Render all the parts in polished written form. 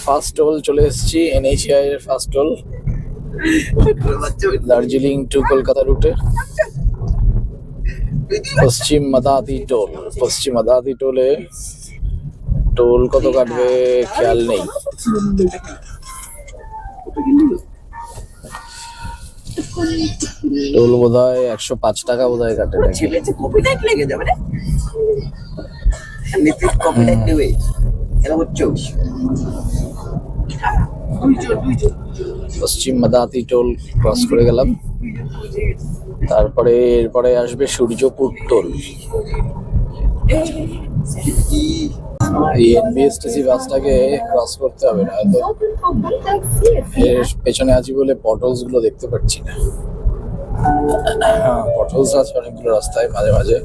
First toll চলে এসেছি, NHAI এর first toll, Darjeeling to Kolkata রুটে পশ্চিম মাদাতি টোল। পশ্চিম মাদাতি টোলে টোল কত কাটবে খেয়াল নেই। টোল বোধ হয় 105 টাকা বোধ হয় কাটে নাকি। পশ্চিম মাদাতি টোল ক্রস করে গেলাম, তারপরে এরপরে আসবে সূর্যপুর টোল। এই এনবিএসটিসি বাসটাকে ক্রস করতে হবে, না তো এর পেছনে আছি বলে পটলস গুলো দেখতে পাচ্ছি না। পটলস আছে অনেকগুলো রাস্তায় মাঝে মাঝে।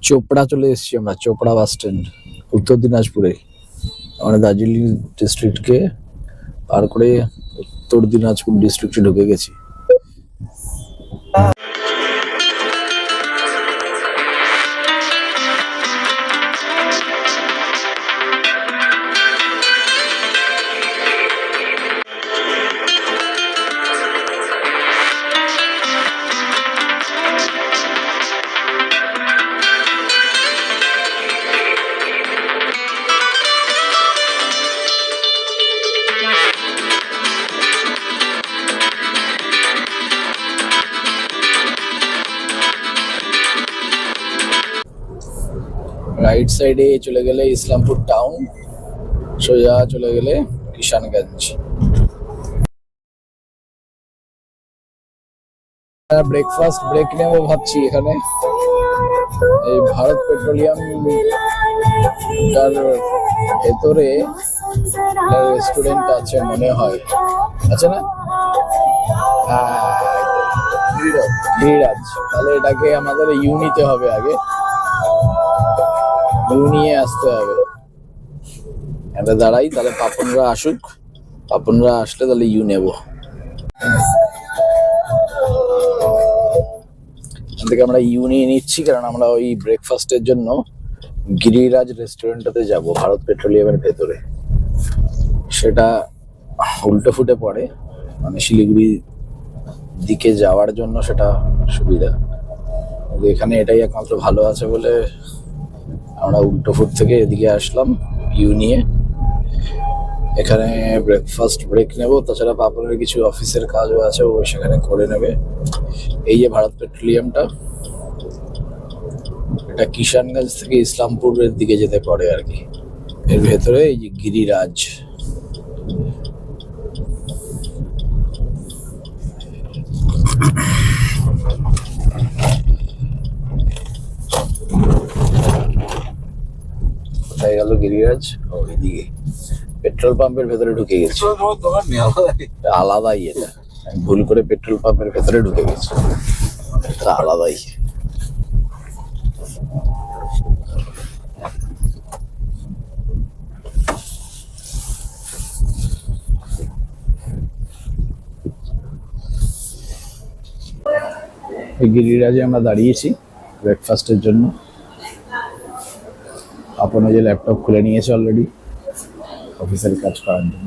চোপড়া চলে এসেছি আমরা, চোপড়া বাস স্ট্যান্ড, উত্তর দিনাজপুরে। আমরা দার্জিলিং ডিস্ট্রিক্টকে পার করে উত্তর দিনাজপুর ডিস্ট্রিক্টে ঢুকে গেছি। রাইট সাইডে চলে গেলে ইসলামপুর টাউন, সোজা চলে গেলে কিষানগঞ্জ। ব্রেকফাস্ট ব্রেক নেবো ভাবছি এখানে। এই ভারত পেট্রোলিয়াম তার ভেতরে রেস্টুরেন্ট আছে মনে হয়, আছে না? গিরিরাজ। তাহলে এটাকে আমাদের ইউ নিতে হবে, আগে ইউ নিয়ে আসতে হবে। এটা দাঁড়াই, তাহলে পাপনরা আসুক, পাপনরা আসলে তাহলে ইউ নেব। এখান থেকে আমরা ইউ নিয়ে নিচ্ছি, কারণ আমরা ওই ব্রেকফাস্টের জন্য গিরিরাজ রেস্টুরেন্টটাতে যাব ভারত পেট্রোলিয়ামের ভেতরে। সেটা উল্টো ফুটে পড়ে, মানে শিলিগুড়ি দিকে যাওয়ার জন্য সেটা সুবিধা। এখানে এটাই একমাত্র ভালো আছে বলে আমরা উল্টো ফুট থেকে এদিকে আসলাম ইউ নিয়ে। এখানে ব্রেকফাস্ট ব্রেক নেব, তাছাড়া পাপনের কিছু অফিসের কাজও আছে, ও সেখানে করে নেবে। এই যে ভারত পেট্রোলিয়ামটা, এটা কিষানগঞ্জ থেকে ইসলামপুরের দিকে যেতে পারে আর কি। এর ভেতরে এই যে গিরিরাজ। কোথায় গেল গিরিরাজ? ওইদিকে পেট্রোল পাম্পের ভেতরে ঢুকে গেছে। আলাদাই এটা, ভুল করে পেট্রোল পাম্পের ভেতরে ঢুকে গেছে, এটা আলাদাই। গিরিরাজে আমরা দাঁড়িয়েছি ব্রেকফাস্টের জন্য। আপনি যে ল্যাপটপ খুলে নিয়েছে অলরেডি অফিসের কাজ করার জন্য।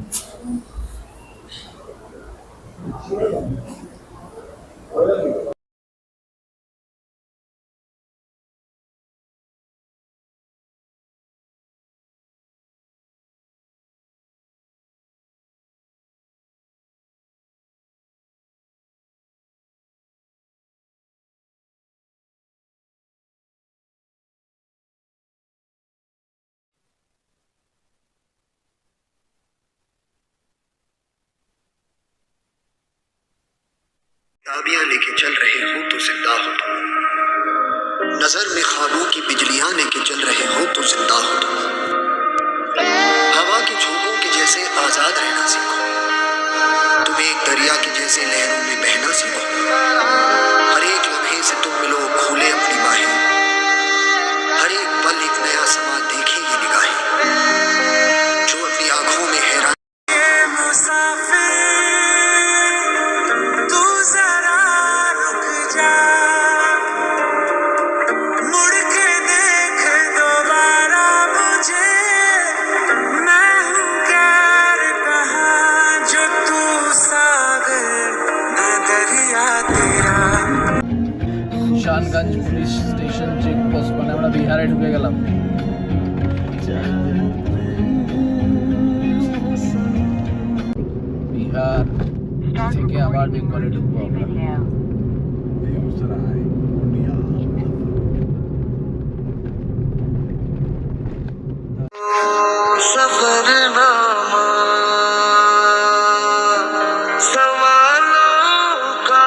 ताबियां लेके चल रहे हो तो जिंदा हो तुम, नजर में ख्वाबों की बिजलियां लेके चल रहे हो तो जिंदा हो तुम। हवा के झोंकों के जैसे आजाद रहना सीखो, तुम्हें एक दरिया के जैसे लहरों में बहना सीखो। हर एक लम्हे से तुम मिलो खोले अपनी बाहें, हर एक पल एक नया समा देखे ये निगाहें, जो अपनी आंखों में हैरान। तू जरा रुक जा, मुड़ के देख दोबारा मुझे, मैं हूँ प्यार कहाँ जो तू सागर मैं दरिया तेरा। কিষানগঞ্জ পুলিশ স্টেশন চেকপোস্ট, মানে আমরা বিহারে ঢুকে গেলাম। বিহার থেকে আবার বেঙ্গলে ঢুকবো আমরা। सफरनामा सवालों का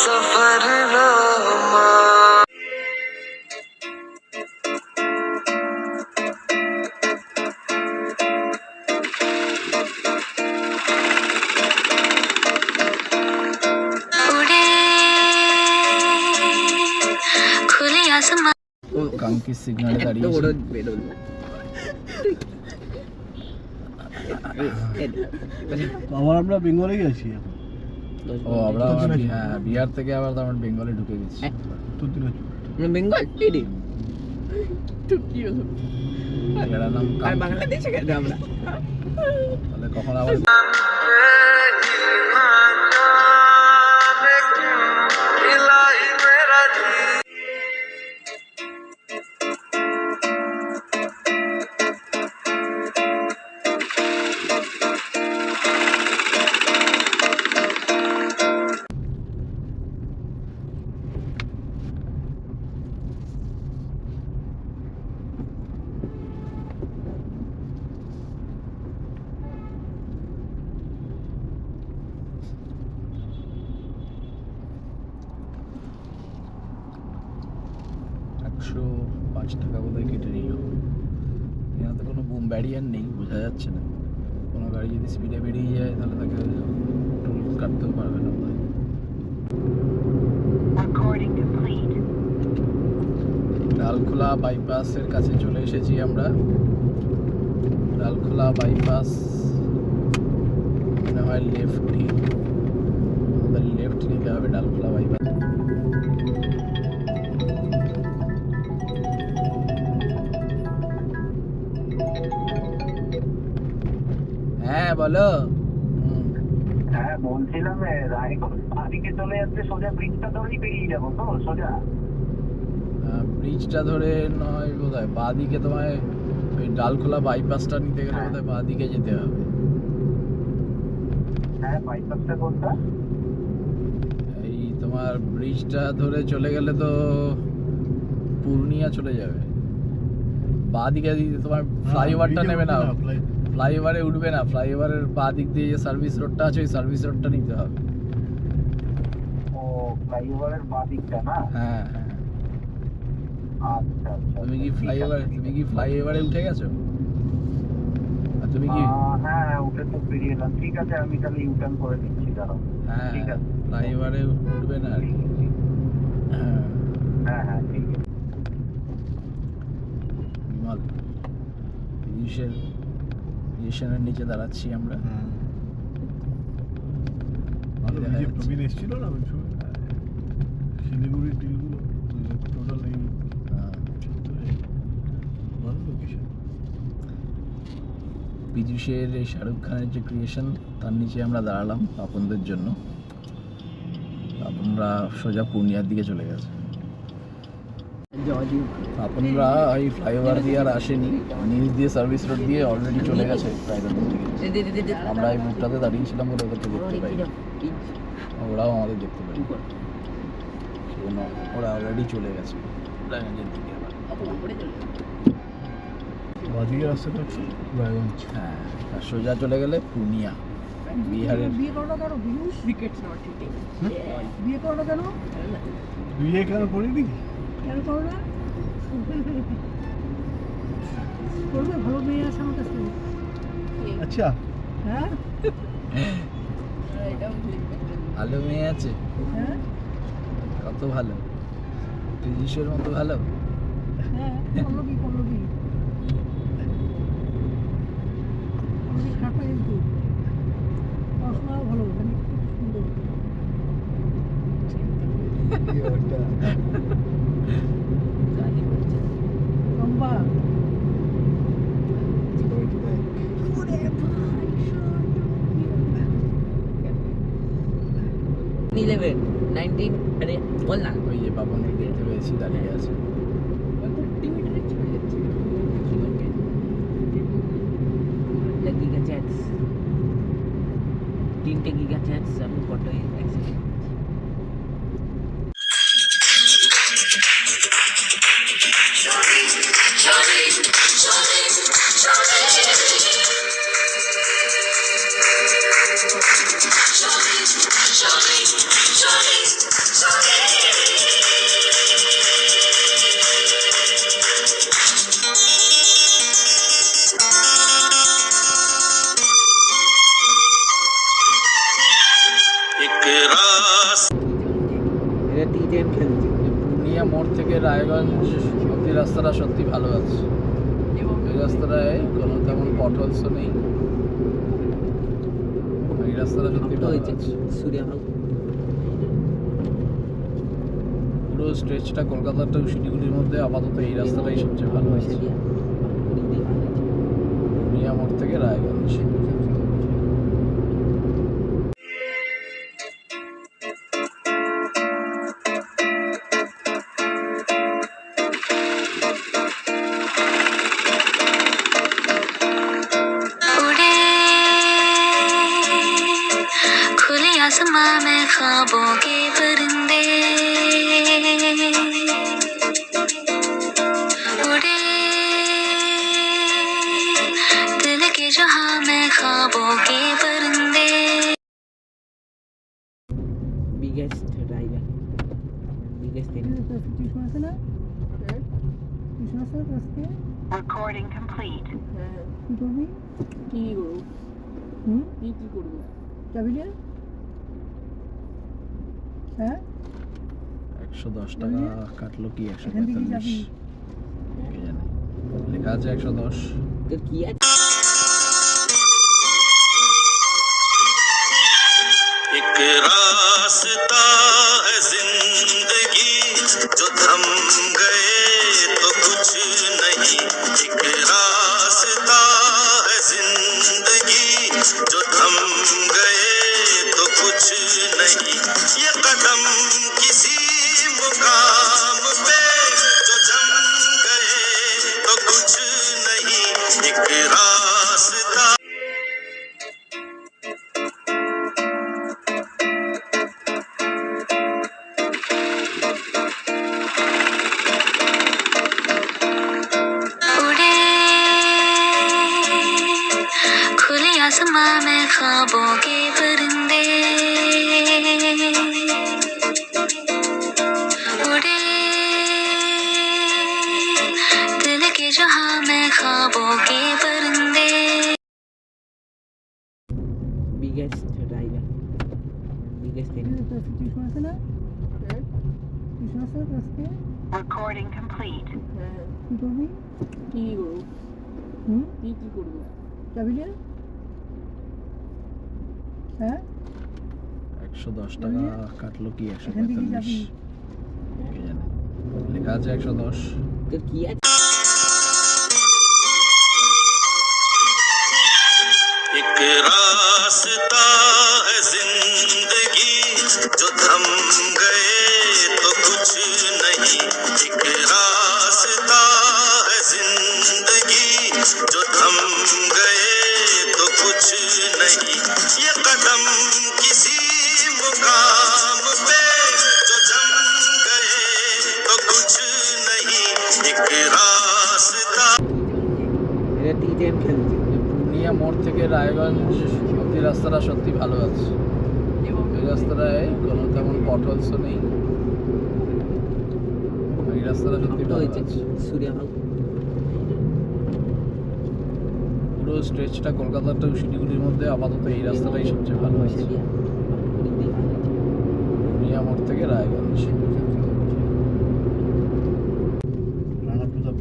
सफरनामा। उड़े खुले आसमान কাঙ্কি সিগন্যালে দাঁড়িয়ে আবার আমরা বেঙ্গলে গেছি এখন। ও আমরা হ্যাঁ বিহার থেকে আবার তো আমরা বেঙ্গলে ঢুকে গেছি। উত্তর দিনাজপুর। বেঙ্গল টিডি জায়গাটার নাম আর বাংলাদেশে গেছে আমরা তাহলে কখন আবার ৳105 বোধহয় কেটে নিল। এখানে তো কোনো বুম ব্যারিয়ার নেই, বোঝা যাচ্ছে না। কোনো গাড়ি যদি স্পিডে বেরিয়ে যায় তাহলে তাকে টোল কাটতেও পারবে না বোধহয়। ডালখোলা বাইপাসের কাছে চলে এসেছি আমরা। ডালখোলা বাইপাস মনে হয় লেফট, আমাদের লেফট নিতে হবে ডালখোলা বাইপাস। হ্যাঁ বলো। হ্যাঁ বলছিলাম রায়গঞ্জ বাদিকে চলে যাচ্ছে, সোজা ব্রিজটা ধরেই বেরিয়ে যাবো তো সোজা? ব্রিজটা ধরে নয় বোধহয়, বাঁদিকে তোমায় ওই ডালখোলা বাইপাসটা নিতে গেলে বোধহয় বাঁদিকে যেতে হবে। হ্যাঁ বাইপাসটা কোনটা? এই তোমার ব্রিজটা ধরে চলে গেলে তো পূর্ণিয়া চলে যাবে। বাঁদিকে তোমার ফ্লাইওভারটা নেবে না, ফ্লাইওভারে উঠবে না, ফ্লাইওভারের বাঁ দিক দিয়ে যে সার্ভিস রোডটা আছে ওই সার্ভিস রোডটা নিতে হবে। ও ফ্লাইওভারের বাদিকটা না? হ্যাঁ হ্যাঁ। আচ্ছা আচ্ছা। তুমি কি ফ্লাইওভারে উঠে গেছো? আর তুমি কি? হ্যাঁ উঠে তো বেরিয়ে এলাম। ঠিক আছে আমি তাহলে ইউটার্ন করে দিচ্ছি, দাঁড়াও। হ্যাঁ ঠিক আছে ফ্লাইওভারে উঠবে না আর কি। হ্যাঁ হ্যাঁ হ্যাঁ ঠিক আছে। বিমল স্টেশনের নিচে দাঁড়াচ্ছি আমরা। প্রবীণ এসেছিল না ওই সময় শিলিগুড়ির ডিলগুলো টোটাল এই ভালো লোকেশন। পীযূষের এই শাহরুখ খানের যে ক্রিয়েশন তার নিচে আমরা দাঁড়ালাম আপনাদের জন্য। আপনারা সোজা পূর্ণিয়ার দিকে চলে গেছে। আপনারা এই ফ্লাইওভার দিয়ে আর আসেনি, নিচ দিয়ে সার্ভিস রোড দিয়ে অলরেডি চলে গেছে প্রায় তখন থেকে। আমরা এই বুকটাতে দাঁড়িয়েছিলাম বলে ওদেরকে দেখতে পাই, ওরাও আমাদের দেখতে পাই, সেজন্য ওরা অলরেডি চলে গেছে রায়গঞ্জের দিকে। বাদিকে রাস্তাটা হচ্ছে রায়গঞ্জ। হ্যাঁ আর সোজা চলে গেলে পূর্ণিয়া। বিহারের বিয়ে করো না কেন বিহু Cricket's not hitting. বিয়ে করো না কেন বিয়ে কেন করিনি? কেন করো না করবে ভালো মেয়ে আছে আমার কাছে আচ্ছা, হ্যাঁ ভালো মেয়ে আছে, হ্যাঁ কত ভালো, ত্রিজিশের মতো ভালো। হ্যাঁ পল্লবী পল্লবী পল্লবী খারাপ না কিন্তু পড়াশোনাও ভালো মানে খুব সুন্দর লম্বা ওরে ভাই 11, 19, अरे बोल ना ওই যে বাবনের দেখতে পেয়েছি দাঁড়িয়ে আছে। गीगा चैट्स 3 गीगा चैट्स আমি ফটো অ্যাক্সেপ্ট এটা টি10 খেলছি পূর্ণিয়া মোড় থেকে রায়গঞ্জ অব্দি রাস্তাটা সত্যি ভালো আছে। এই রাস্তাটায় কোনো তেমন পটলসও নেই, এই রাস্তাটা সত্যি তো ভালো হয়েছে আছে। সূর্যমল পুরো স্ট্রেচটা কলকাতার টু শিলিগুড়ির মধ্যে আপাতত এই রাস্তাটাই সবচেয়ে ভালো আছে, পূর্ণিয়া মোড় থেকে রায়গঞ্জ। उड़े खुले आसमां में ख्वाबों के परिंदे उड़े दिल के जहां में ख्वाबों के परिंदे বিগেস্ট রাইভাল বিগেস্ট টিউশন আছে না টিউশন আছে আজকে Recording complete. কি করবি কি করব হুম কি করব যাবি না হ্যাঁ 110 টাকা কাটলো কি এখান থেকে যাবি 145 কে জানে, লেখা আছে 110। তোর কি আছে एक रास्ता है जिंदगी जो थम गए तो कुछ नहीं, एक रास्ता है जिंदगी जो थम गए तो कुछ नहीं, ये कदम किसी मुकाम पे जो जम गए तो कुछ नहीं, एक रास्ता उड़े खुले आसमां में ख्वाबों के परिंदे उड़े दिल के जहां में ख्वाबों के परिंदे বিগেস্ট রাইভাল বিগেস্ট টিউশন আছে না টিউশন আছে আজকে Recording complete. কি করবি কি করব হুম কি করব যাবি না হ্যাঁ 110 টাকা কাটলো কি এখান থেকে যাবি 145 কে জানে, লেখা আছে 110। তোর কি আছে एक रास्ता है जिंदगी जो थम गए तो कुछ नहीं, एक रास्ता है जिंदगी जो थम गए तो कुछ नहीं, ये कदम किसी मुकाम पे जो जम गए तो कुछ नहीं, एक रास्ता এটা টি10 খেলছি পূর্ণিয়া মোড় থেকে রায়গঞ্জ অব্দি রাস্তাটা সত্যি ভালো আছে। এই রাস্তাটায় কোনো তেমন পটলসও নেই। এই রাস্তাটা সত্যি ভালো হয়েছে আছে। সূর্যমল পুরো স্ট্রেচটা কলকাতা টু শিলিগুড়ির মধ্যে আপাতত এই রাস্তাটাই সবচেয়ে ভালো আছে। পুনিয়া মোড় থেকে রায়গঞ্জ। রানা প্রতাপ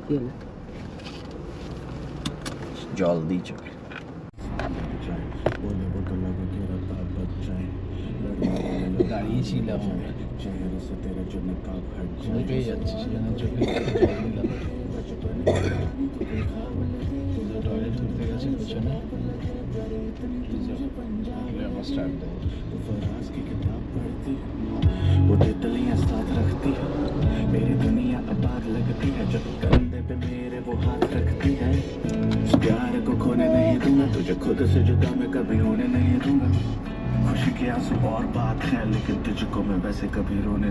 কি হলো? জল দিই চোখে। দাঁড়িয়েছিলাম ভয় পেয়ে যাচ্ছি, সেজন্য চোখে জল দিলাম। টয়লেট করতে গেছে পেছনে, আমার স্টার্ট দেবো। वो तितलियां साथ रखती है, मेरी दुनिया आबाद लगती है, जब कंधे पे मेरे वो हाथ रखती है। इस प्यार को खोने नहीं दूंगा, तुझे खुद से जुदा मैं कभी होने नहीं दूंगा। खुशी के आंसू और बात है, लेकिन तुझको मैं वैसे कभी रोने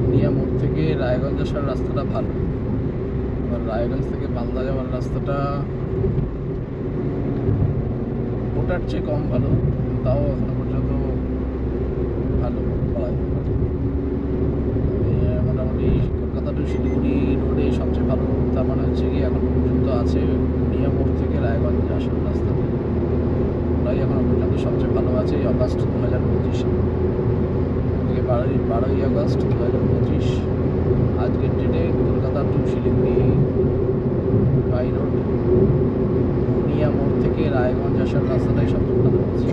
পুনিয়া মোড় থেকে রায়গঞ্জ আসার রাস্তাটা ভালো, এবার রায়গঞ্জ থেকে মালদা যাওয়ার রাস্তাটা ওটার চেয়ে কম ভালো, তাও এখনো পর্যন্ত ভালো বলা যেতে পারে। মোটামুটি কলকাতা টু শিলিগুড়ি রোডে সবচেয়ে ভালো তার মানে হচ্ছে কি এখন পর্যন্ত আছে পুনিয়া মোড় থেকে রায়গঞ্জ আসার রাস্তাটা, ওটাই এখনো পর্যন্ত সবচেয়ে ভালো আছে। এই অগাস্ট 2025 থেকে 12ই আগস্ট 2025 আজকের ডেটে Kolkata to Siliguri by road Punia মোড় থেকে রায়গঞ্জ আসার রাস্তাটাই সবচেয়ে ভালো আছে।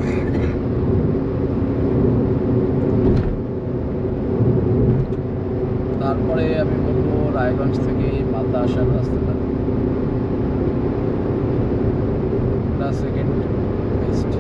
তারপরে আমি বলবো রায়গঞ্জ থেকে মালদা আসার রাস্তাটা সেকেন্ড বেস্ট।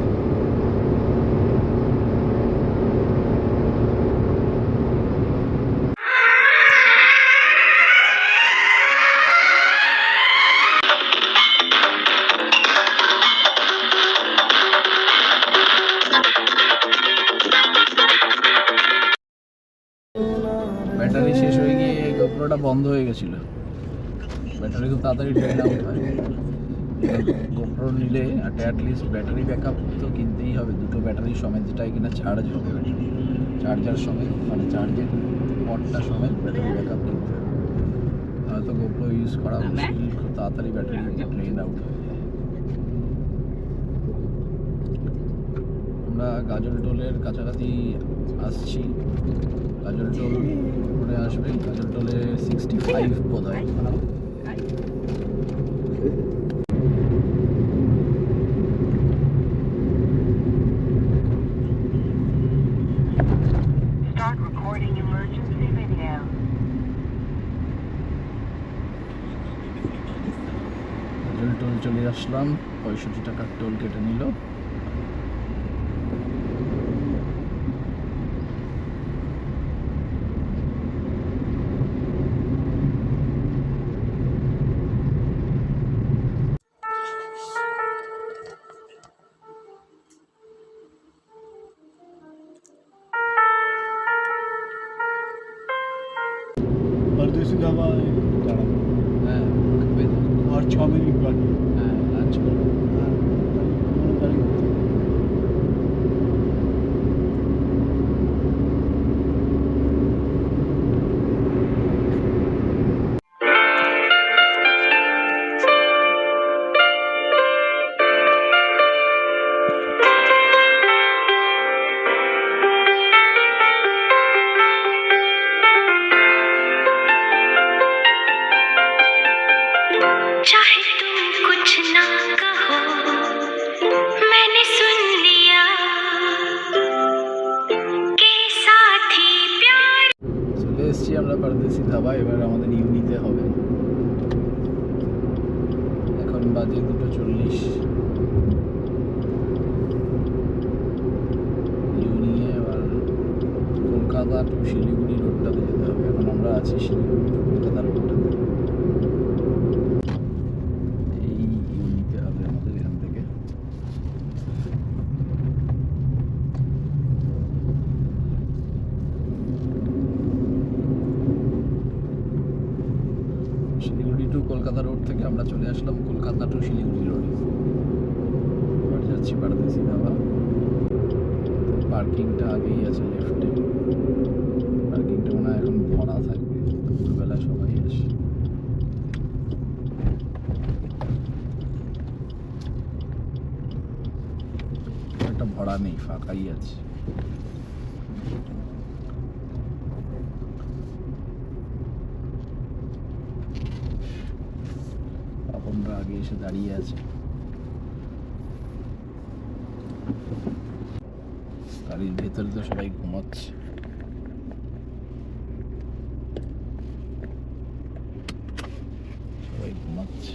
ব্যাটারি শেষ হয়ে গিয়ে গোপ্রোটা বন্ধ হয়ে গেছিলো। ব্যাটারি খুব তাড়াতাড়ি ড্রেন আউট হয়। গোপ্রো নিলে একটা অ্যাটলিস্ট ব্যাটারি ব্যাকআপ তো কিনতেই হবে, দুটো ব্যাটারি সমেত, যেটাই কিনা চার্জ হবে, ব্যাটারি চার্জার সমেত, মানে চার্জের পটটা সমেত ব্যাটারি ব্যাকআপ কিনতে হবে। হয়তো গোপ্রো ইউজ করা মুশকিল, খুব তাড়াতাড়ি ব্যাটারি ড্রেন আউট হয়ে যায়। আমরা গাজল টোলের কাছাকাছি আসছি। গাজল টোল করে আসবে, গাজল টোলে 65 বোধ হয়। Start recording emergency video. গাজল টোল চলে আসলাম, 65 টাকার টোল কেটে নিল। परदेसी ढाबा जाना হ্যাঁ খাবে তো? और 6 मिनट बाकी হ্যাঁ লাঞ্চ করবো। चाहे तुम कुछ ना कहो मैंने सुन लिया के साथी प्यार। চলে এসছি আমরা পরদেশি ধাবা, এবার আমাদের ইউনিতে হবে। এখন বাজে 2:40। ইউনিয়ে এবার কলকাতা টু শিলিগুড়ি রোডটাতে যেতে হবে। এখন আমরা আছি শিলিগুড়ি টু কলকাতা রোডটাতে। শিলিগুড়ি টু কলকাতা রোড থেকে আমরা চলে আসলাম কলকাতা টু শিলিগুড়ি রোডে। এবার যাচ্ছি পারদেশি ধাবা। পার্কিংটা আগেই আছে লেফটে। পার্কিংটা মনে হয় এখন ভরা থাকবে, দুপুরবেলা সবাই আসে। একটা ভরা নেই, ফাঁকাই আছে। আপনরা আগে এসে দাঁড়িয়ে আছে। গাড়ির ভেতরে তো সবাই ঘুমাচ্ছে। সবাই ঘুমাচ্ছে।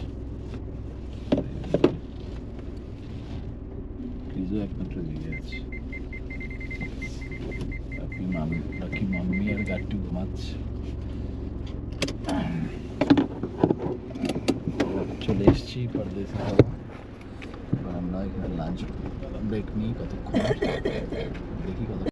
ফ্রিজও একমাত্র জেগে আছে। লাকি মাম্মি আর গাড়িটি ঘুমাচ্ছে। চলে এসেছি পারদেশি ধাবা। আমরা এখানে লাঞ্চ ব্রেক নিই কতক্ষণ, দেখি কত।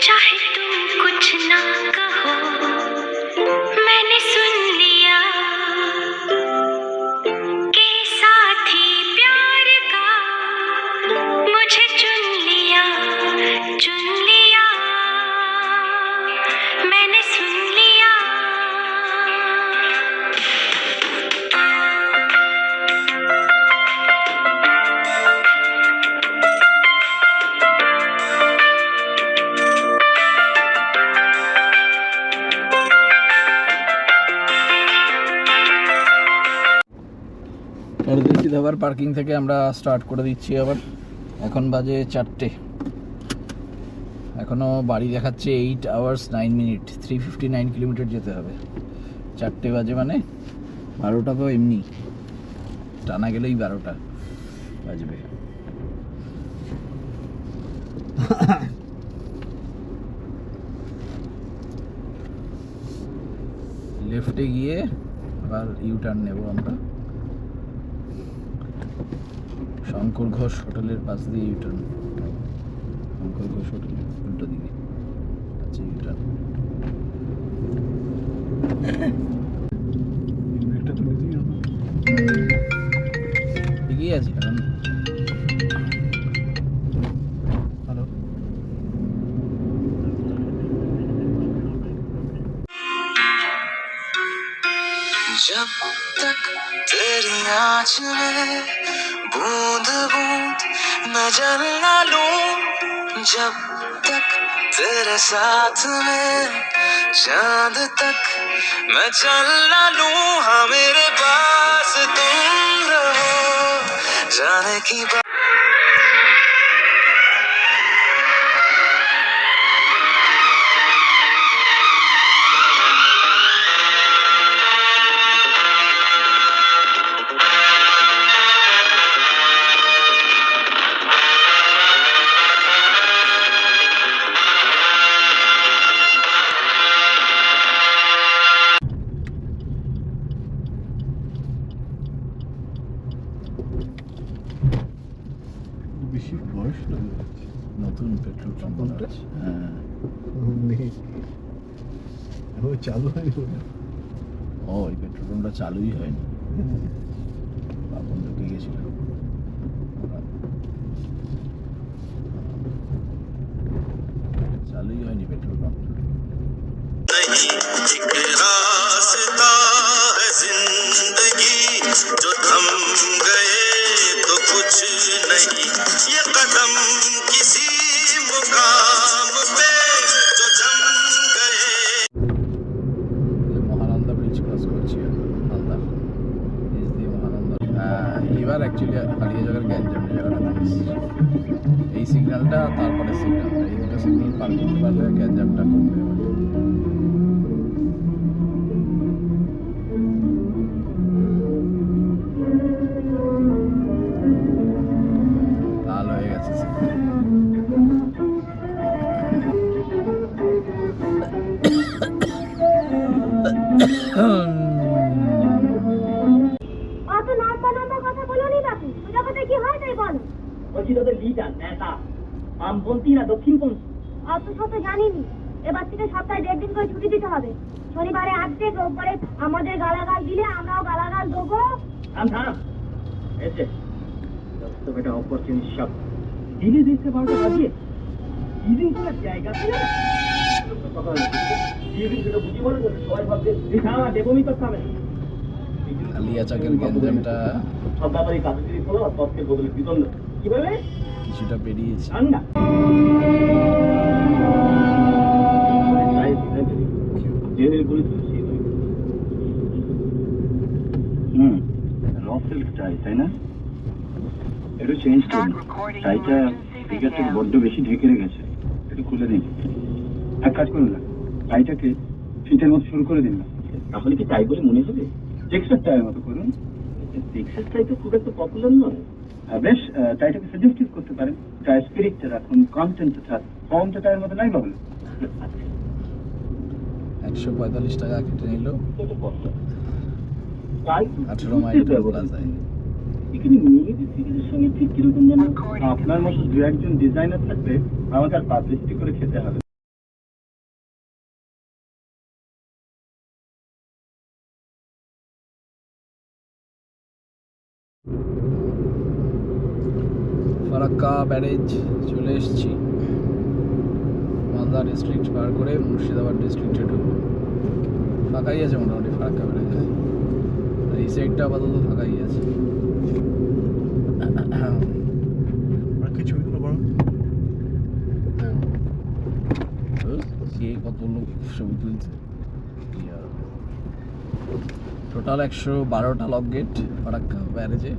चाहे तुम कुछ ना कहो, मैंने सुन लिया के साथी प्यार का मुझे चुन लिया, मैंने सुन लिया। পারদেশি ধাবার পার্কিং থেকে আমরা স্টার্ট করে দিচ্ছি আবার। এখন বাজে 4টে। এখনও বাড়ি দেখাচ্ছে 8 hours 9 minutes, 359 কিলোমিটার যেতে হবে। 4টে বাজে মানে 12টা তো এমনি টানা গেলেই 12টা বাজবে। লেফটে গিয়ে আবার ইউটার্ন নেব আমরা। শঙ্কর ঘোষ হোটেলের পাশ দিয়ে ইউটার্ন। শঙ্কর ঘোষ হোটেল উল্টো দিকে আছে ইউটার্ন। ঠিকই আছে কারণ হ্যালো जब तक तेरी आँच में बूंद बूंद मैं जल ना लूं, जब तक तेरे साथ में चांद तक मैं चल ना लूं, हाँ मेरे पास तुम रहो जाने की बात। বেশি বয়স লাগে যাচ্ছে। নতুন পেট্রোল পাম্প আছে। হ্যাঁ নেই, এখন চালু হয়নি ওটা। ও এই পেট্রোল পাম্পটা চালুই হয়নি। বাপন ঢুকে গেছিল। চালুই হয়নি পেট্রোল পাম্প। एक रास्ता है जिंदगी जो थम गए तो कुछ नहीं, ये कदम किसी मुकाम पे जो जम गए। মহানন্দা ব্রিজ ক্রস করছি মালদা ব্রিজ দিয়ে মহানন্দা। এবার অ্যাকচুয়ালি হারিয়ে যাওয়ার গ্যাঞ্জামের জায়গাটা এই সিগন্যালটা তারপরে সিগন্যালটা, এই দুটো সিগন্যাল পার করতে পারলে গ্যাঞ্জামটা কমবে। লাল হয়ে গেছে সিগন্যাল। অত লম্বা লম্বা কথা বলো নি বাপু, সোজা কথা কি হয় তাই বলো। বলছি তোদের লিডার নেতা বামপন্থী না দক্ষিণপন্থী? অত শত জানিনি। এবার থেকে সপ্তাহে 1.5 দিন করে ছুটি দিতে হবে। শনিবারে আসবে, রোববারে আমাদের গালাগাল দিলে আমরাও গালাগাল দেবো। থাম থাম, এসে দোস্ত বেটা অপরচুনিটি সব দিলে দেখতে পারবো বাজিয়ে দিদিন তোর জায়গা ছিল না। কথা হলো দিদিন সেটা বুঝি বলে তো সবাই ভাবছে তুই থাম, আর দেবমি তো থামে আলিয়া চাকের গ্যাঞ্জামটা সব ব্যাপারে কাজে দিদি খোলো আর তত্ত্বের বদলে বিদন্ড কি বলবে কিছুটা পেরিয়েছে। ঠান্ডা রফেল টাই তাই না? একটু চেঞ্জ করুন, টাইটা ফিগারটা বড্ড বেশি ঢেকে রেখেছে, একটু খুলে দিন। এক কাজ করুন না, টাইটাকে ফিটের মতো শুরু করে দিন না। তাহলে কি তাই বলে মনে হবে? টেক্সাস টাইয়ের মতো করুন। টেক্সাস টাই তো খুব একটা পপুলার নয়। বেশ, টাইটাকে সাজেস্টিভ করতে পারেন। টাই স্পিরিটটা রাখুন, কন্টেন্টটা থাক, ফর্মটা টাইয়ের মতো নাই বাবু। 145 টাকা কেটে নিল, তাই 18 মাইল প্লাস যায়। এখানে মেয়েদের ফিগারের সঙ্গে ঠিক কিরকম যেন আপনার মতো দু একজন ডিজাইনার থাকলে আমাকে আর পাবলিসিটি করে খেতে হবে। ফারাক্কা ব্যারেজ চলে এসেছি। মালদা ডিস্ট্রিক্ট পার করে মুর্শিদাবাদ ডিস্ট্রিক্টে ঢুকবো। ফাঁকাই আছে মোটামুটি ফারাক্কা ব্যারেজে, এই সাইডটা আপাতত ফাঁকাই আছে। ছবিগুলো বড় কে কত লোক ছবি তুলছে। টোটাল 112টা লক গেট ফারাক্কা ব্যারেজে,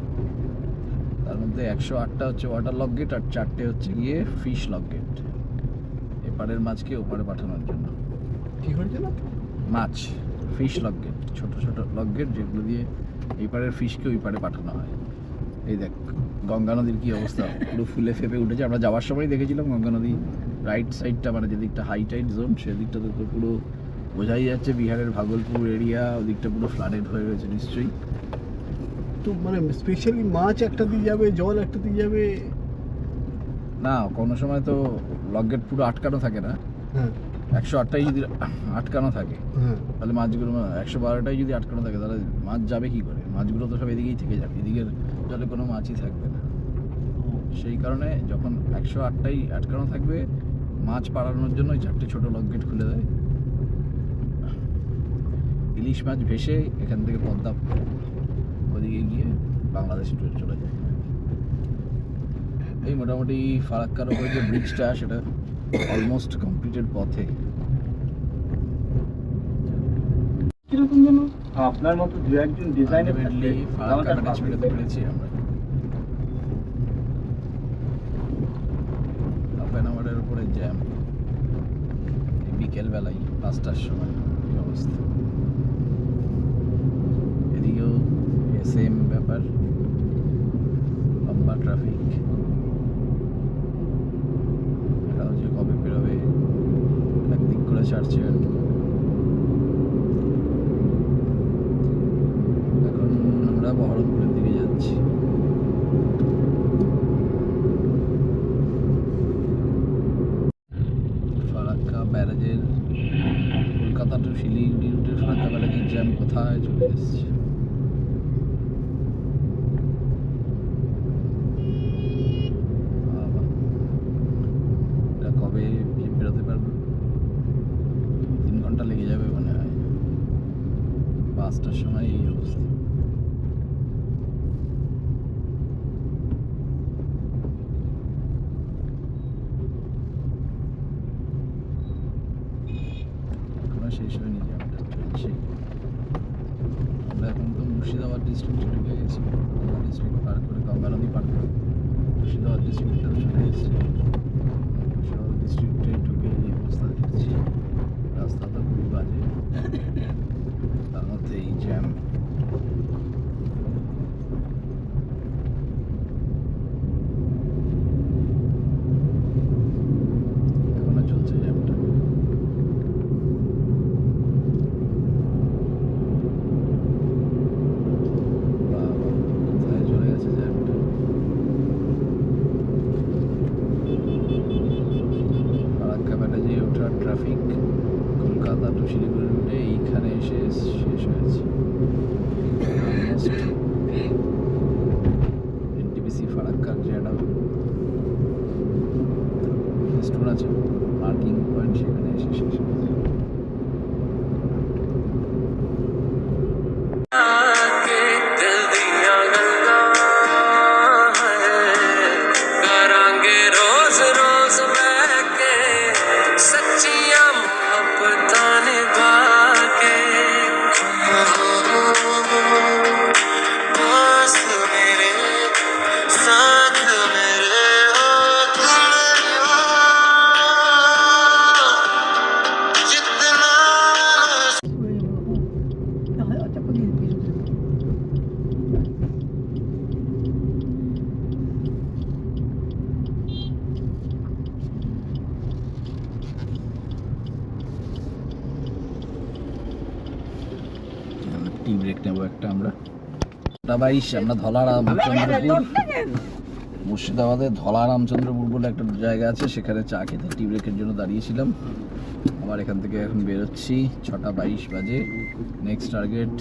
তার মধ্যে 108টা হচ্ছে ওয়াটার লক গেট আর 4টে হচ্ছে গিয়ে ফিশ লক গেট, এপারের মাছকে ওপারে পাঠানোর জন্য। কি হয়েছে না মাছ ফিশ লক গেট, ছোট ছোট লক গেট যেগুলো দিয়ে এই পারের ফিশকে ওই পারে পাঠানো হয়। এই দেখ গঙ্গা নদীর কি অবস্থা, পুরো ফুলে ফেপে উঠেছে। আমরা যাওয়ার সময় দেখেছিলাম গঙ্গা নদী রাইট সাইডটা, মানে যেদিকটা হাই টাইড জোন সেদিকটাতে তো পুরো বোঝাই যাচ্ছে বিহারের ভাগলপুর এরিয়া, ওদিকটা পুরো ফ্লাডেড হয়ে রয়েছে নিশ্চয়ই। তো মানে স্পেশালি মাছ একটা দিয়ে যাবে, জল একটা দিয়ে যাবে না, কোনো সময় তো লক গেট পুরো আটকানো থাকে না। হ্যাঁ 108টাই যদি আটকানো থাকে হ্যাঁ তাহলে মাছগুলো, 112টাই যদি আটকানো থাকে তাহলে মাছ যাবে কি করে? মাছগুলো তো সব এদিকেই থেকে যাবে, এদিকের জলে কোনো মাছই থাকবে না। সেই কারণে যখন 108টাই আটকানো থাকবে, মাছ পাড়ানোর জন্য ওই 4টে ছোটো লক গেট খুলে দেয়। ইলিশ মাছ ভেসে এখান থেকে পদ্মা ওদিকে গিয়ে বাংলাদেশে চলে যায়। এই মোটামুটি ফারাক্কার ওপরে যে ব্রিজটা সেটা অলমোস্ট কমপ্লিটেড পথে। কিরকম যেন আপনার মতো দু একজন ডিজাইনার থাকলে ফারাক্কা ব্যারেজ পেরোতে পেরেছি আমরা। হাফ অ্যান আওয়ারের উপরে জ্যাম, বিকেলবেলায় 5টার সময় এই অবস্থা। এদিকেও সেম ব্যাপার, লম্বা ট্রাফিক। এটা হচ্ছে কবে বেরোবে, একদিক করে ছাড়ছে আর কি। এখন আমরা বহরমপুরের দিকে যাচ্ছি। ফারাক্কা ব্যারেজের কলকাতা টু শিলিগুড়ি রুটের ফারাক্কা ব্যারেজের জ্যাম কোথায় চলে এসছে। এটা কবে বেরোতে পারবো? 3 ঘন্টা লেগে যাবে মনে হয়। 5টার সময় এই অবস্থা। এখনো শেষ হয়নি জ্যামটা, চলছে। আমরা এখন তো মুর্শিদাবাদ ডিস্ট্রিক্টে ঢুকে গেছি, ডিস্ট্রিক্ট পার করে গঙ্গা নদী পার করে মুর্শিদাবাদ ডিস্ট্রিক্টে চলে এসেছি। মুর্শিদাবাদ ডিস্ট্রিক্টে ঢুকে এই অবস্থা দেখছি, রাস্তা তো খুবই বাজে, তার মধ্যে এই জ্যাম। এখনো চলছে জ্যামটা। টি ব্রেক নেবো একটা আমরা। 22 আমরা ধলা রামচন্দ্রপুর, মুর্শিদাবাদের ধলা রামচন্দ্রপুর বলে একটা জায়গা আছে, সেখানে চা খেতে টি ব্রেকের জন্য দাঁড়িয়েছিলাম। আবার এখান থেকে এখন বেরোচ্ছি, 6:22 বাজে। নেক্সট টার্গেট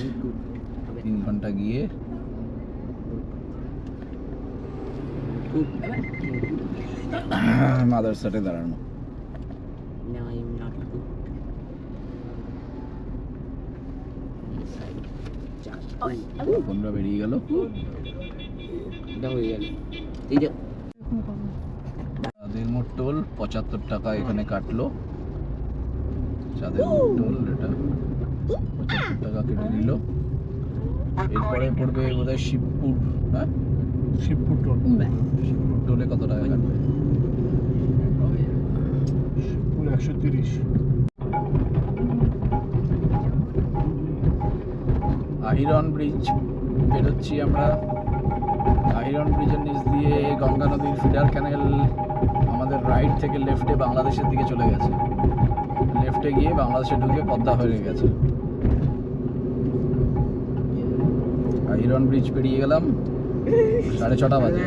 3 ঘন্টা গিয়ে মাদারসাটে দাঁড়ানো। ফোনটা বেরিয়ে গেল। চাঁদের মোড় টোল 75 টাকা এখানে কাটলো। চাঁদের মোড় টোল এটা 75 টাকা কেটে নিল। এরপরে পড়বে বোধহয় শিবপুর। হ্যাঁ, শিবপুর টোল। শিবপুর টোলে কত টাকা কাটবে? শিবপুর 130। আহিরন ব্রিজ বেরোচ্ছি আমরা। আহিরন ব্রিজের নিচ দিয়ে গঙ্গা নদীর ফিডার ক্যানেল আমাদের রাইট থেকে লেফটে বাংলাদেশের দিকে চলে গেছে। লেফটে গিয়ে বাংলাদেশে ঢুকে পদ্মা হয়ে গেছে। আহিরন ব্রিজ পেরিয়ে গেলাম, 6:30 বাজে।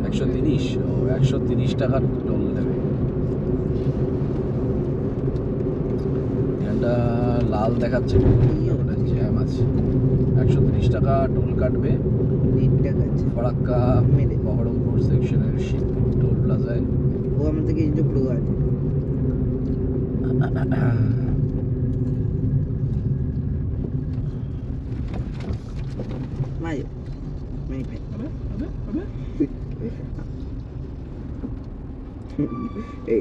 130 130 টাকা টোল দেবে। এখানটা লাল দেখাচ্ছে, জ্যাম আছে। 130 টাকা টোল কাটবে ফরাক্কা বহরমপুর সেকশনের শিবপুর টোল প্লাজায়। ও আমাদের কিন্তু প্রো আছে। মায়ো মেই ভাই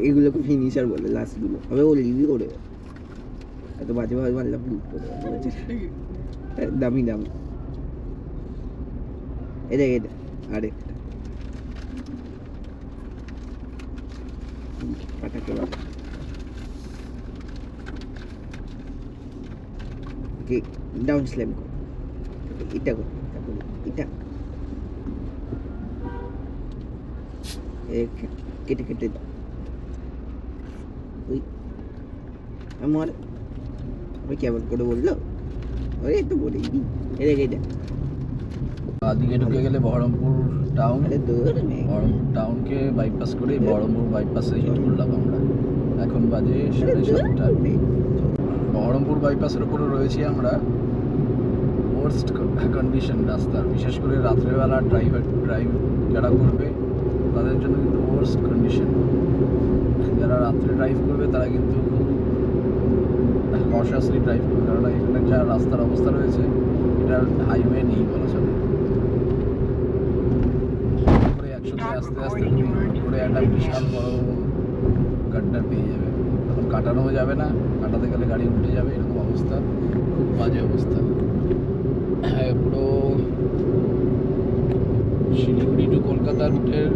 এগুলোকে ফিনিশার বলে, লাস্টগুলো হবে ও লিভি করে এত বাজে ভাবে মারলাম লুট করে দামি দামি। এটা এটা আরেকটা পাটাকে বাজে কে ডাউন স্ল্যাম কর, এটা কর, এটা কেটে কেটে দাও। ওই আমার ওই কেমন করে বললো, ওই তো বলেই নি এটা দিকে ঢুকে গেলে বহরমপুর টাউন। আরে দূর নেই, বহরমপুর টাউনকে বাইপাস করে বহরমপুর বাইপাসে হিট করলাম আমরা। এখন বাজে 7:30। বহরমপুর বাইপাসের উপরে রয়েছি আমরা। ওয়ার্স্ট কন্ডিশন রাস্তার, বিশেষ করে রাত্রেবেলা ড্রাইভ যারা করবে তাদের জন্য কিন্তু ওয়ার্স্ট কন্ডিশন। যারা রাত্রে ড্রাইভ করবে তারা কিন্তু খুব কশাসলি ড্রাইভ করবে, কারণ এখানে যা রাস্তার অবস্থা রয়েছে এটা হাইওয়ে নেই বলা চলে। 100 আস্তে আস্তে তুমি করে একটা বিশাল বড় গাড্ডা পেয়ে যাবে, তখন কাটানোও যাবে না, কাটাতে গেলে গাড়ি উঠে যাবে, এরকম অবস্থা, খুব বাজে অবস্থা। হ্যাঁ, পুরো শিলিগুড়ি টু কলকাতা রুটের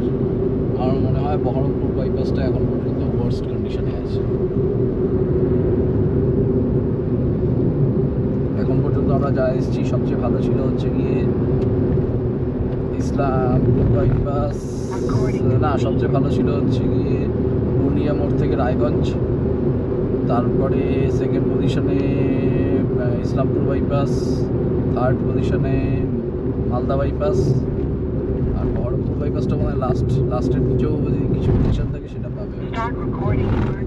আমার মনে হয় বহরমপুর বাইপাসটা এখন পর্যন্ত ওয়ার্স্ট কন্ডিশনে আছে। এখন পর্যন্ত আমরা যা এসেছি সবচেয়ে ভালো ছিল হচ্ছে গিয়ে ইসলামপুর বাইপাস, না সবচেয়ে ভালো ছিল হচ্ছে গিয়ে পূর্ণিয়া মোড় থেকে রায়গঞ্জ, তারপরে সেকেন্ড পজিশনে ইসলামপুর বাইপাস, থার্ড পজিশনে মালদা বাইপাস, আর বহরমপুর বাইপাসটা মনে হয় লাস্টের নিচেও যদি কিছু পজিশন থাকে সেটা পাবে।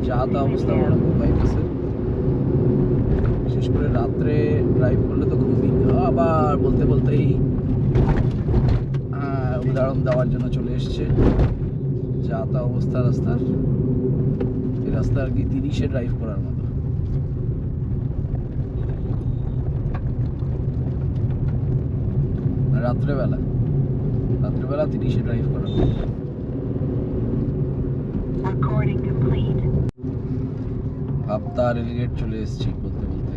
যা তা অবস্থা বহরমপুর বাইপাসের, বিশেষ করে রাত্রে ড্রাইভ করলে তো খুবই। আবার বলতে বলতেই উদাহরণ দেওয়ার জন্য চলে এসছে। যা তা অবস্থা রাস্তার, এই রাস্তা আর কি 30-এ ড্রাইভ করার মতো। রাত্রেবেলা 30-এ ড্রাইভ করার মতো। ভাবতা রেলগেট চলে এসেছি বলতে বলতে।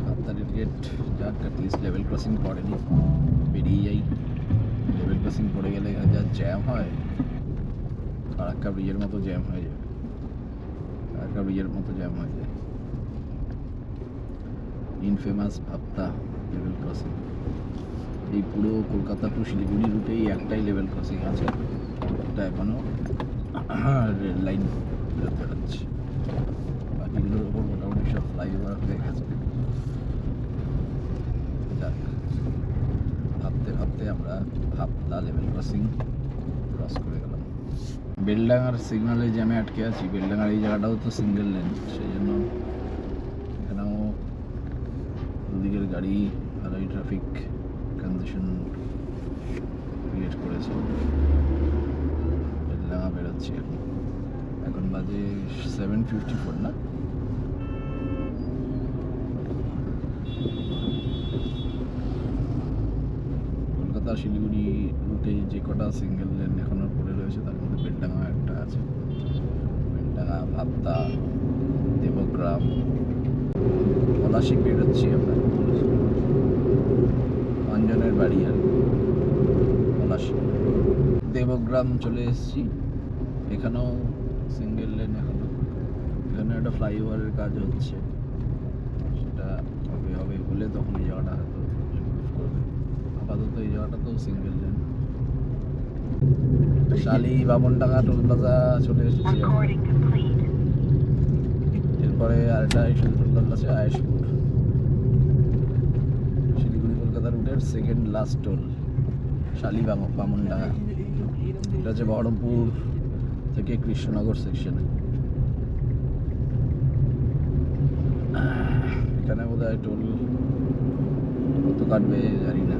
ভাবতা রেলগেট যাক অ্যাটলিস্ট লেভেল ক্রসিং পড়েনি, বেরিয়ে যাই। লেভেল ক্রসিং পড়ে গেলে এখানে যা জ্যাম হয়, ফারাক্কা ব্রিজের মতো জ্যাম হয়ে যাবে, ফারাক্কা ব্রিজের মতো জ্যাম হয়ে যায়। Infamous ভাবতা level crossing. এই পুরো কলকাতা টু শিলিগুড়ি রুটেই একটাই লেভেল ক্রসিং আছে, এটা এখনও রেল লাইন বেরোচ্ছে, বাকিগুলোর উপর মোটামুটি সব ফ্লাইওভার হয়ে গেছে। যাক, ভাবতে ভাবতে আমরা ভাবলা লেভেল ক্রসিং ক্রস করে গেলাম। বেলডাঙ্গার সিগনালে জ্যামে আটকে আছি। বেলডাঙ্গার এই জায়গাটাও তো সিঙ্গেল লেন, সেই জন্য এখানেও দুদিকের গাড়ি ভালোই ট্রাফিক কন্ডিশন ক্রিয়েট করেছে। বেলডাঙ্গা বেরোচ্ছি এখন বাজে 7:54 না? কলকাতা শিলিগুড়ি রুটে যে কটা সিঙ্গেল লেন এখনো পড়ে রয়েছে তার মধ্যে বেলডাঙ্গা একটা আছে। বেলডাঙ্গা, ভাবতা, দেবগ্রাম, পলাশি বেরোচ্ছি আমরা। অঞ্জনের বাড়ি আর পলাশি। দেবগ্রাম চলে এসেছি, এখানেও সিঙ্গেল লেন এখনো। এখানে একটা ফ্লাইওভারের কাজ হচ্ছে, সেটা হবে বলে তখন এই জায়গাটা হয়তো ইমপ্রুভ করবে। আপাতত এই জায়গাটা তো সিঙ্গেল লেন। শালি বামনডাঙ্গা টোল প্লাজা চলে এসেছি। এরপরে আরেকটা টোল প্লাজা আছে আয়েশপুর। শিলিগুড়ি কলকাতা রুটের সেকেন্ড লাস্ট টোল শালি বামনডাঙ্গা। এটা হচ্ছে বহরমপুর থেকে কৃষ্ণনগর সেকশনে। এখানে বোধ হয় টোল কত কাটবে জানি না,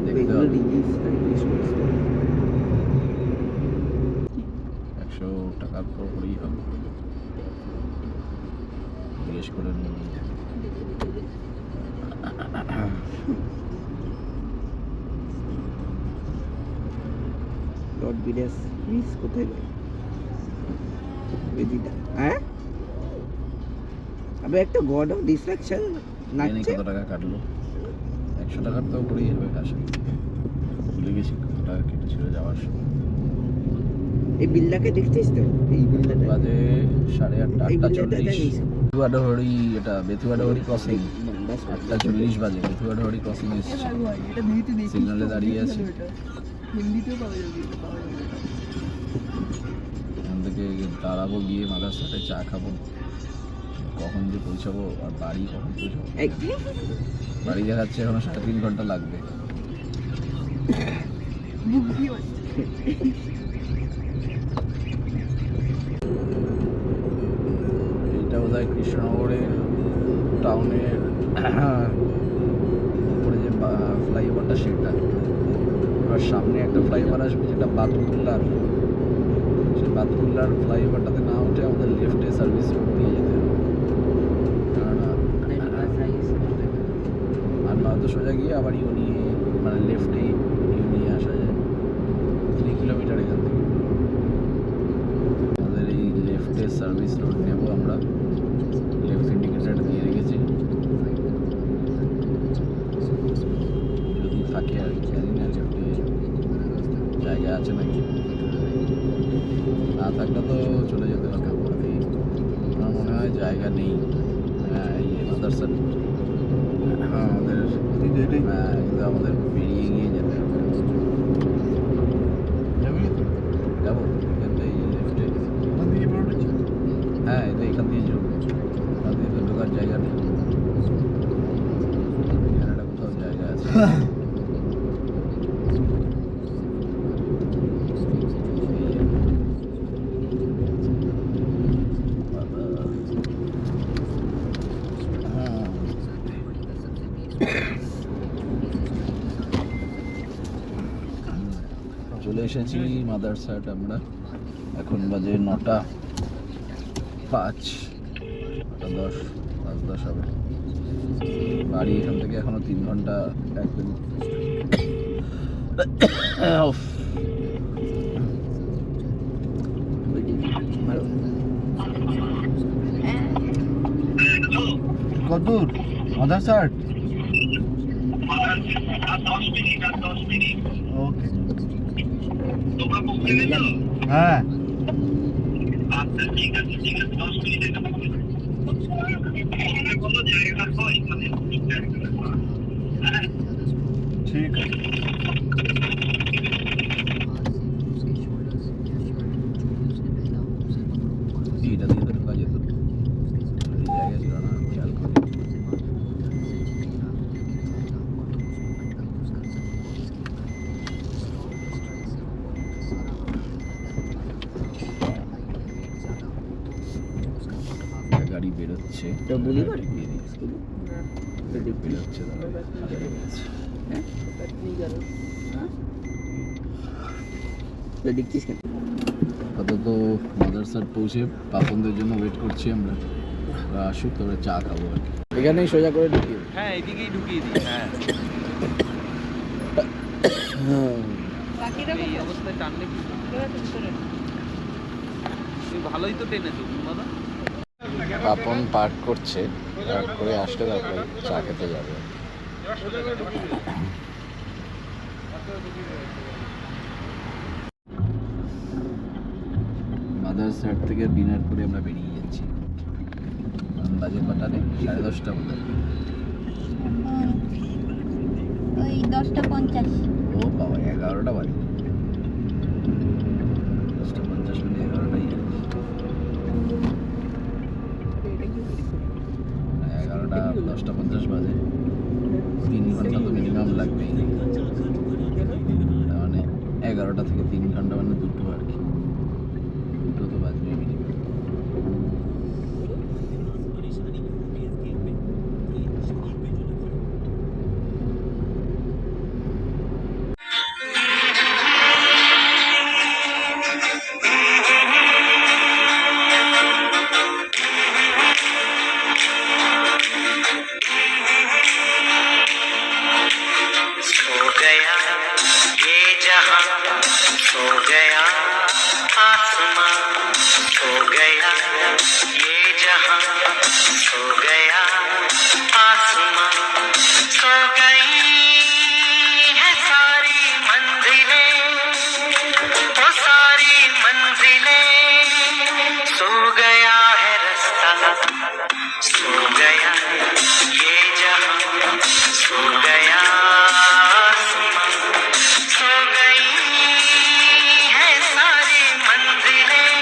দেখতে হবে। 100 টাকার পর করেই হবে, জিজ্ঞেস করে নিন। লর্ড বিরাস প্লিজ কোথায় যাই বেদিটা? হ্যাঁ আবে একটা গড অফ ডিস্ট্রাকশন নাচছে। কত টাকা কাটলো? 100 টাকার তো করেই হবে আসে। ভুলে গেছি কত টাকা কেটেছিল যাওয়ার সময়। এই বিল্লাকে দেখছিস তো? এই বিল্লাটা বাজে 8:30, 8:40। এটা বেতুয়াডহরি ক্রসিং 8:40 বাজে। বেতুয়াডহরি ক্রসিং এসেছে, সিগনালে দাঁড়িয়ে আছে। এখান থেকে দাঁড়াবো, গিয়ে মাদার সাথে চা খাবো। কখন যে পৌঁছাবো আর বাড়ি কখন পৌঁছাবো? বাড়ি দেখাচ্ছে এখনো 3.5 ঘন্টা লাগবে। এইটা বোধ হয় কৃষ্ণনগরের টাউনের উপরে যে ফ্লাইওভারটা সেটা। এবার সামনে একটা ফ্লাইওভার আসবে যেটা বাতকুল্লার। সেই বাতকুল্লার ফ্লাইওভারটাতে না উঠে আমাদের লেফটে সার্ভিস রোড দিয়ে যেতে হবে। আর নয়তো সোজা গিয়ে আবার মানে লেফটেই নিয়ে আসা যায়। 3 কিলোমিটার এখান থেকে। আমাদের এই লেফটে সার্ভিস রোড নেব আমরা। লেফট ইন্ডিকেটার দিয়ে রেখেছি, যদি থাকে আর কি। জানি না লেফটে জায়গা আছে নাকি, না থাকলে তো চলে যেতে হবে। আমার মনে হয় জায়গা নেই। হ্যাঁ, এই মাদারসান। হ্যাঁ, আমাদের বেরিয়ে গিয়ে যেতে হবে। যাবো এখান থেকে লেফটে। হ্যাঁ, এটা এখান দিয়ে যাবো। এখান দিয়ে তো ঢোকার জায়গা নেই। এখানে একটা কোথাও জায়গা আছে। চলে এসেছি মাদারসাট আমরা। এখন বাজে 9:05, 9:10, 5:10 হবে। বাড়ি এখান থেকে এখনো 3 ঘন্টা 1 মিনিট। কতদূর মাদারসাট? ওকে, হ্যাঁ ঠিক আছে। গাড়ি বেরোচ্ছে, এটা বুলি করে? ঢুকিয়ে দিয়েছি। বেরোচ্ছে দাঁড়া, সামনে বেরোচ্ছে। দেখছিস কেন? আপাতত মাদারসাট পৌঁছে পাপনদের জন্য ওয়েট করছি আমরা, ওরা আসুক তবে চা খাবো আর কি। এখানেই সোজা করে ঢুকিয়ে দিই। হ্যাঁ এইদিকেই ঢুকিয়ে দিই। হ্যাঁ এই অবস্থায় টানলে কি তুই ভালোই তো টেনেছো দাদা। পাপন পার্ক করছে, পার্ক করে আসলে তারপরে চা খেতে যাবে। মাদারসাট থেকে ডিনার করে আমরা বেরিয়ে যাচ্ছি। বাজে কটা নেই, 10:30 মতো। ওই 10:50। ও বাবা, 11টা বাজে। 10:50 মানে 11টাই। 11টা 10:50 বাজে, 3 ঘন্টা তো মিনিমাম লাগবেই। তার মানে 11টা থেকে 3 ঘন্টা মানে 2টো আর কি, 2টো তো বাজবেই মিনিমাম। सो गया ये जहां, सो गया आसमां, सो गया ये जहां, सो गया आसमां, सो गई है सारी मंजिलें, वो सारी मंजिलें, सो गया है रास्ता, सो गया ये जहां, सो गया आसमां, सो गई है सारी मंजिलें,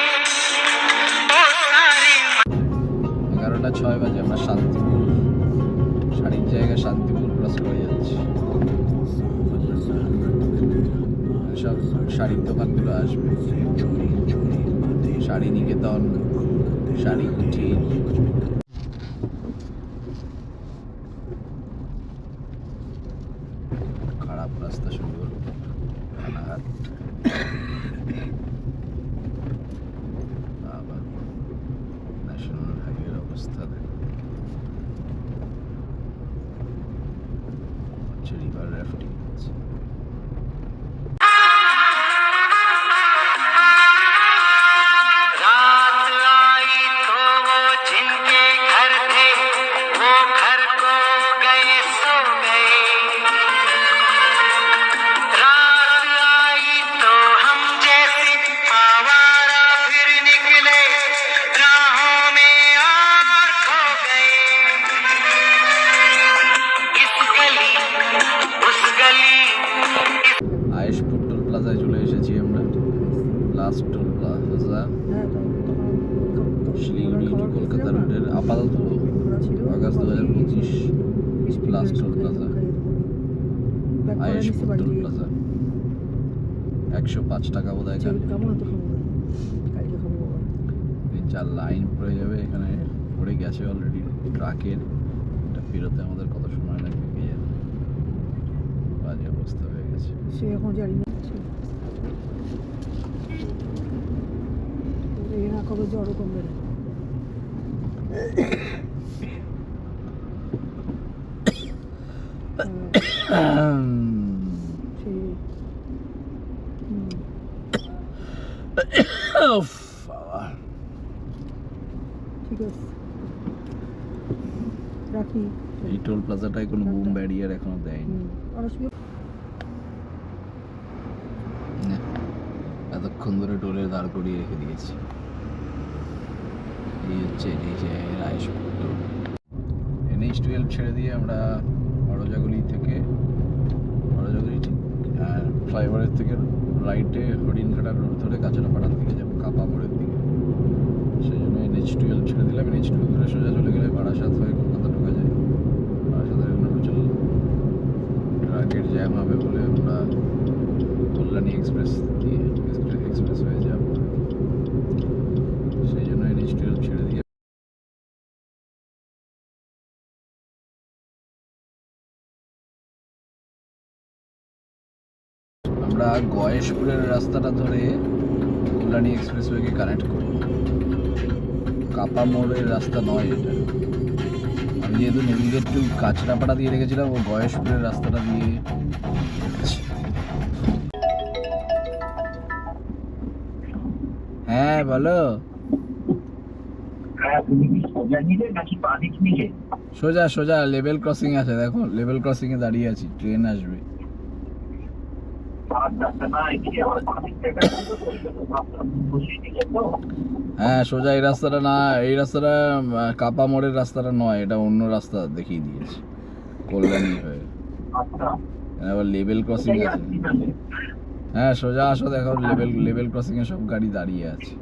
वो सारी 11:06 বাজে, আমরা শান্তিপুর, শাড়ির জায়গায় শান্তিপুর ক্রস করে যাচ্ছি। সব শাড়ির দোকানগুলো আসবে, শাড়ি নিকেতন, শাড়ি কুঠি। খারাপ রাস্তা শুরু হলো, রানাঘাট। আবার ন্যাশনাল হাইওয়ের অবস্থা দেখো, হচ্ছে রিভার রাফটিং হচ্ছে। रात आई तो वो जिनके घर थे, वो घर को गए सो गए, रात आई तो हम जैसे आवारा फिर निकले, राहों में और खो गए, इस गली उस गली আয়েশপুর টোল প্লাজায় চলে এসেছি আমরা, last toll plaza Siliguri to Kolkata রুটের আপাতত August 2025 last toll plaza, Ayeshpur toll plaza. 105 টাকা বোধ হয় এখানে। এই যা লাইন পড়ে যাবে এখানে, পড়ে গেছে অলরেডি ট্রাকের, এটা বেরোতে আমাদের কত সময় লাগবে কে জানে, বাজে অবস্থা হয়ে গেছে। সে এখন জানি না এরা কবে জড়ো কমবে না। উফ, বাবা। ঠিক আছে রাখি। এই টোল প্লাজাটায় কোনো বুম ব্যারিয়ার এখনো দেয়নি। না, এতক্ষণ ধরে টোলের দাঁড় করিয়ে রেখে দিয়েছি। এই হচ্ছে আয়েশপুর টোল। NH-12 ছেড়ে দিয়ে আমরা বড়জাগুলি থেকে, বড়জাগুলি ঠিক ফ্লাইওভারের থেকে রাইটে হরিণঘাটা রোড ধরে কাঁচরাপাড়ার দিকে যাবো, কাপা মোড়ের দিকে। সেই জন্য NH-12 ছেড়ে দিলাম। NH-12 ধরে সোজা চলে গেলে বারাসাত হয়ে কলকাতা ঢোকা যায়। বারাসাতের অরুণাচল ট্রাকের জ্যাম হবে বলে আমরা কল্যাণী এক্সপ্রেস দিয়ে এক্সপ্রেস হয়ে যাব, সেই জন্য NH-12 ছেড়ে দিয়ে আমরা গয়েশপুরের রাস্তাটা ধরে কল্যাণী এক্সপ্রেসওয়েকে কানেক্ট করব। কাপা মোড়ের রাস্তা নয় এটা। আমি যেহেতু নেভিগেট টু কাঁচরাপাড়া দিয়ে রেখেছিলাম, ও গয়েশপুরের রাস্তাটা দিয়ে রেখেছি। হ্যাঁ বলো। সোজা সোজা লেভেল ক্রসিং আছে, দেখো লেভেল ক্রসিং এ দাঁড়িয়ে আছি, ট্রেন আসবে। হ্যাঁ সোজা এই রাস্তাটা না, এই রাস্তাটা কাপা মোড়ের রাস্তাটা নয়, এটা অন্য রাস্তা দেখিয়ে দিয়েছে কল্যাণী হয়ে। আবার লেভেল ক্রসিং আছে। হ্যাঁ সোজা আসো, দেখো লেভেল ক্রসিং এ সব গাড়ি দাঁড়িয়ে আছে।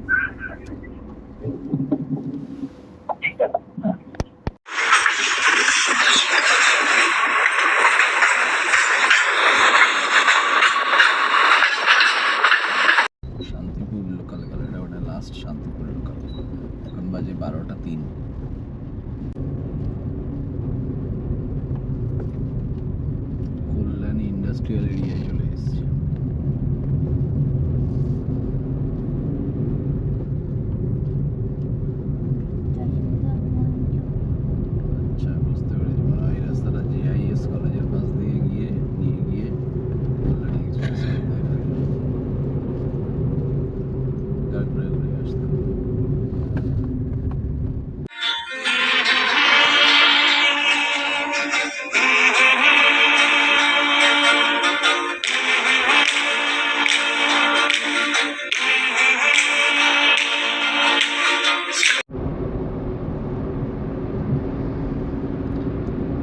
শান্তিপুর লোকাল গেল, এটা ওটা লাস্ট শান্তিপুর লোকাল। এখন বাজে 12:03। কল্যাণী ইন্ডাস্ট্রিয়াল এরিয়ায় চলে এসেছি। আচ্ছা বুঝতে পেরেছি, মনে হয় এই রাস্তাটা JIS কলেজের পাশ দিয়ে নিয়ে গিয়ে কল্যাণী এক্সপ্রেস ঘুরে ঘুরে আসতে হবে।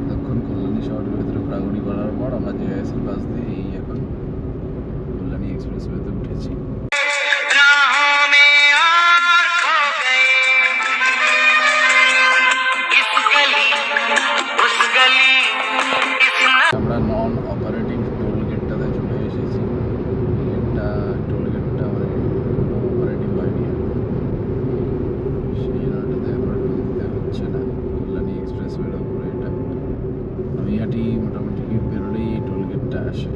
তখন কল্যাণী শহরের ভেতরে ঘোরাঘুরি করার পর আমরা JIS এর পাশ দিয়ে এই এখন কল্যাণী এক্সপ্রেসওয়েতে উঠেছি। राहों में और खो गए, इस गली उस गली इस আমরা নন অপারেটিভ টোল গেটটাতে চলে এসেছি। গেটটা টোল গেটটা মানে অপারেটিভ হয়নি এখন। সেই জন্য এটাতে আমরা টোল দিতে হচ্ছে না। কল্যাণী এক্সপ্রেসওয়ের ওপরে এটা আমি হাঁটি, মোটামুটি বেরোলেই এই টোল গেটটা আসে।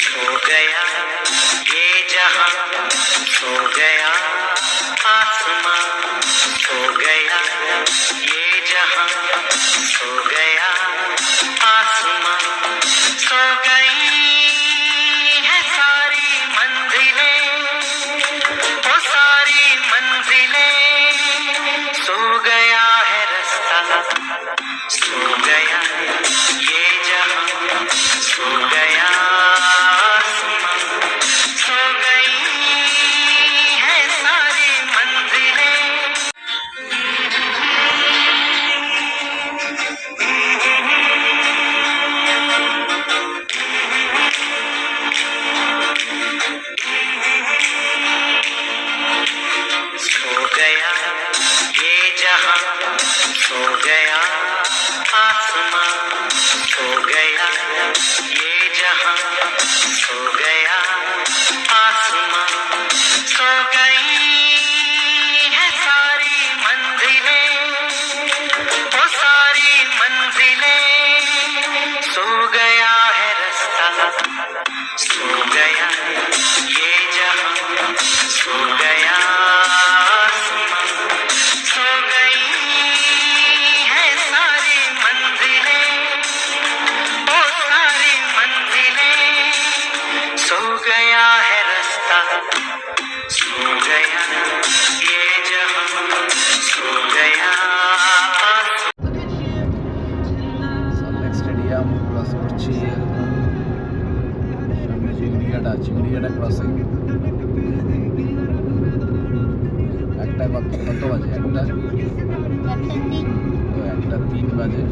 सो गया ये जहां, सो गया आसमां, सो गया ये जहां, सो गया आसमां, सो गई है सारी मंजिलें, वो सारी मंजिलें, सो गया है रास्ता, सो गया ये जहां, सो गया आसमां, सो गई है सारी मंजिलें। सो गया ये जहां, सो गया आसमां, सो गया ये जहां, सो गया आसमां, सो गई है सारी मंजिलें, वो सारी मंजिलें, सो गया है रास्ता, सो गया ये जहां, सो गया आसमां, सो गई है सारी मंजिलें, वो सारी मंजिलें, सो गया है रास्ता, सो गया ये जहां, सो गया आसमां। সল্টলেক স্টেডিয়াম ক্রস করছি এখন। সামনে চিংড়িঘাটা ক্রসিং। একটা কত বাজে? একটা 1:03 বাজে।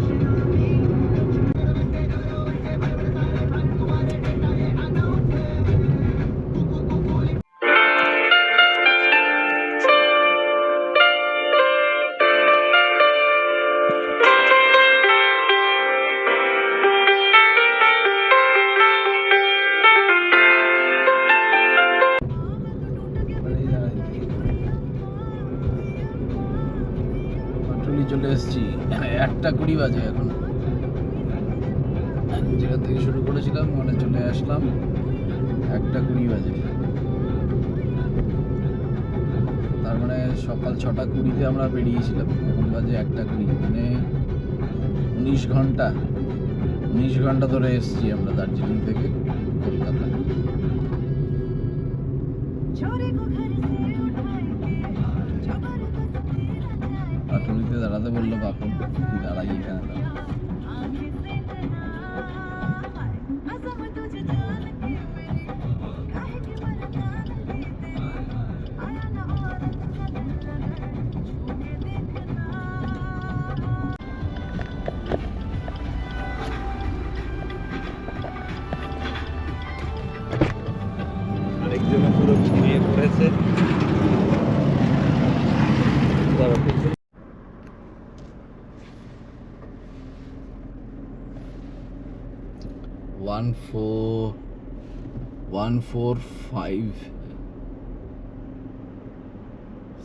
এসেছি 1:20 বাজে এখন। যেখান থেকে শুরু করেছিলাম মানে চলে আসলাম 1:20 বাজে। তার মানে সকাল 6:20 আমরা বেরিয়েছিলাম, এখন বাজে 1:20, মানে 19 ঘন্টা ধরে এসেছি আমরা দার্জিলিং থেকে কলকাতা। পাটুলিতে দাঁড়াতে বললো বাপু, দাঁড়াই এখানে দাঁড়া। আরেকজনে পুরো ঘুমিয়ে পড়েছে।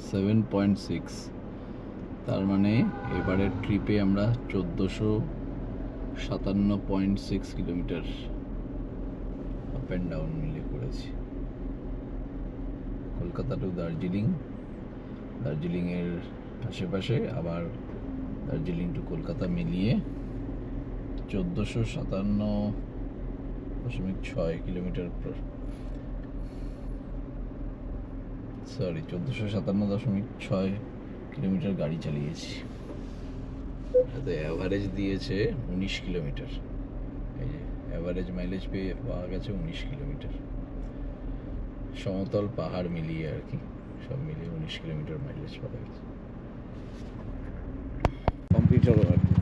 7.6, তার মানে এবারের ট্রিপে আমরা 1457.6 কিলোমিটার আপ অ্যান্ড ডাউন মিলে করেছি। কলকাতা টু দার্জিলিং, দার্জিলিংয়ের আশেপাশে আবার দার্জিলিং টু কলকাতা মিলিয়ে 1457.6 কিলোমিটার, সরি 1457.6 কিলোমিটার গাড়ি চালিয়েছি। এতে অ্যাভারেজ দিয়েছে 19 কিলোমিটার। এই যে অ্যাভারেজ মাইলেজ পাওয়া গেছে 19 কিলোমিটার, সমতল পাহাড় মিলিয়ে আর কি, সব মিলিয়ে 19 কিলোমিটার মাইলেজ পাওয়া গেছে। কমপ্লিট হলো আর কি।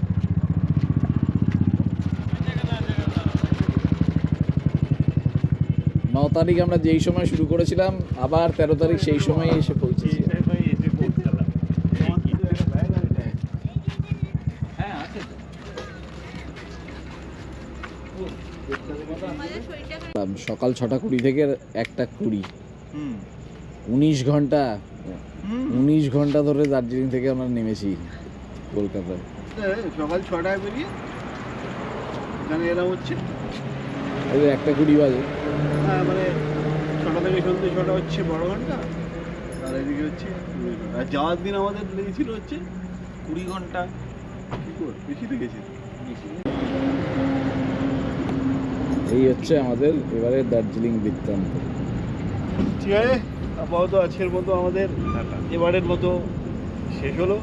নয় তারিখ আমরা যেই সময় শুরু করেছিলাম, আবার 13 তারিখ সেই সময় এসে পৌঁছেছি। সকাল 6:20 থেকে 1:20, 19 ঘন্টা ধরে দার্জিলিং থেকে আমরা নেমেছি কলকাতায়। সকাল 6টায় বেরিয়ে এখানে এলাম হচ্ছে 1:20 বাজে। হ্যাঁ, মানে 6টা থেকে সন্ধ্যে 6টা হচ্ছে 12 ঘন্টা, আর এদিকে হচ্ছে আর যাওয়ার দিন আমাদের লেগেছিল হচ্ছে 20 ঘন্টা। কি করে বেশি লেগেছে। এই হচ্ছে আমাদের এবারে দার্জিলিং বৃত্তান্ত। ঠিক আছে, আপাতত আজকের মতো আমাদের এবারের মতো শেষ হলো।